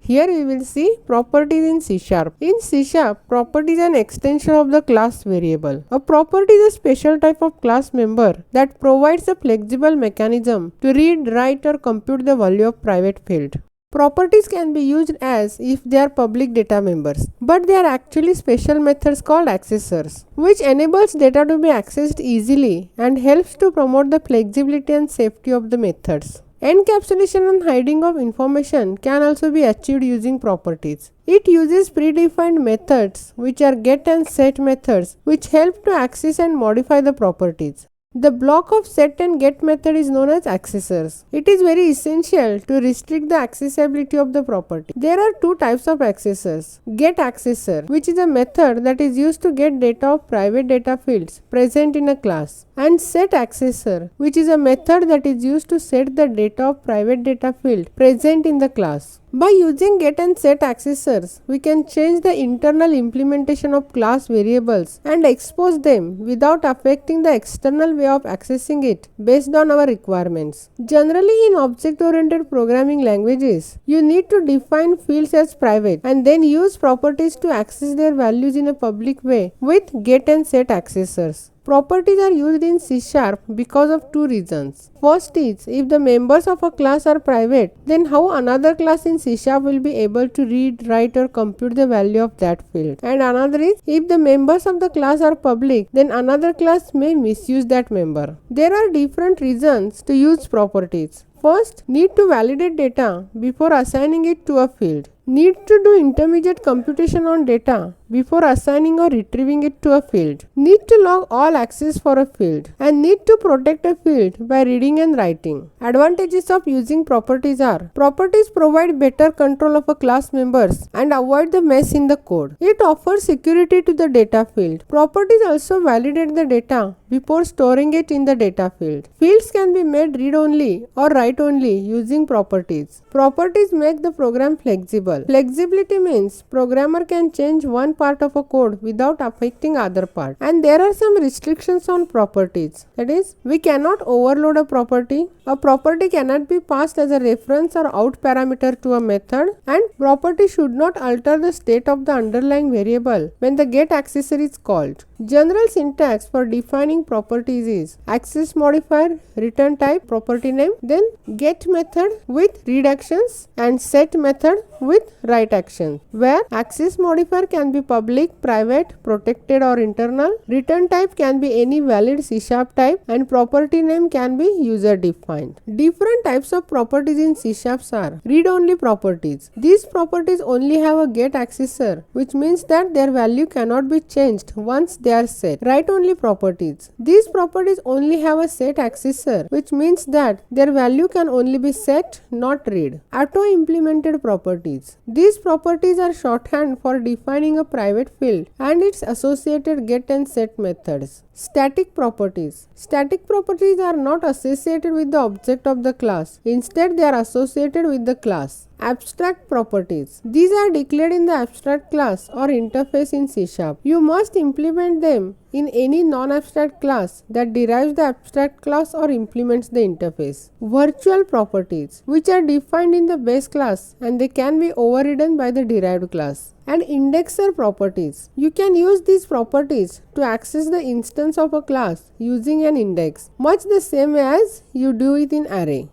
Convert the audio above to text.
Here we will see properties in C#. In C#, property is an extension of the class variable. A property is a special type of class member that provides a flexible mechanism to read, write or compute the value of private field. Properties can be used as if they are public data members, but they are actually special methods called accessors, which enables data to be accessed easily and helps to promote the flexibility and safety of the methods. Encapsulation and hiding of information can also be achieved using properties. It uses predefined methods, which are get and set methods, which help to access and modify the properties. The block of set and get method is known as accessors. It is very essential to restrict the accessibility of the property. There are two types of accessors. Get accessor, which is a method that is used to get data of private data fields present in a class, and set accessor, which is a method that is used to set the data of private data field present in the class. By using get and set accessors, we can change the internal implementation of class variables and expose them without affecting the external way of accessing it based on our requirements. Generally, in object-oriented programming languages, you need to define fields as private and then use properties to access their values in a public way with get and set accessors. Properties are used in C# because of two reasons. First is, if the members of a class are private, then how another class in C# will be able to read, write or compute the value of that field. And another is, if the members of the class are public, then another class may misuse that member. There are different reasons to use properties. First, need to validate data before assigning it to a field. Need to do intermediate computation on data before assigning or retrieving it to a field. Need to log all access for a field, and need to protect a field by reading and writing. Advantages of using properties are: properties provide better control of a class members and avoid the mess in the code. It offers security to the data field. Properties also validate the data before storing it in the data field. Fields can be made read-only or write-only using properties. Properties make the program flexible. Flexibility means programmer can change one part of a code without affecting other part. And there are some restrictions on properties. That is, we cannot overload a property. A property cannot be passed as a reference or out parameter to a method, and property should not alter the state of the underlying variable when the get accessor is called. General syntax for defining properties is access modifier, return type, property name, then get method with read actions and set method with write action, where access modifier can be public, private, protected or internal, return type can be any valid C# type, and property name can be user defined. Different types of properties in C# are read-only properties. These properties only have a get accessor, which means that their value cannot be changed once they are set. Write-only properties. These properties only have a set accessor, which means that their value can only be set, not read. Auto-implemented properties. These properties are shorthand for defining a private field and its associated get and set methods. Static properties. Static properties are not associated with the object of the class. Instead, they are associated with the class. Abstract properties. These are declared in the abstract class or interface in C#. You must implement them in any non-abstract class that derives the abstract class or implements the interface. Virtual properties, which are defined in the base class and they can be overridden by the derived class. And indexer properties. You can use these properties to access the instance of a class using an index, much the same as you do it in array.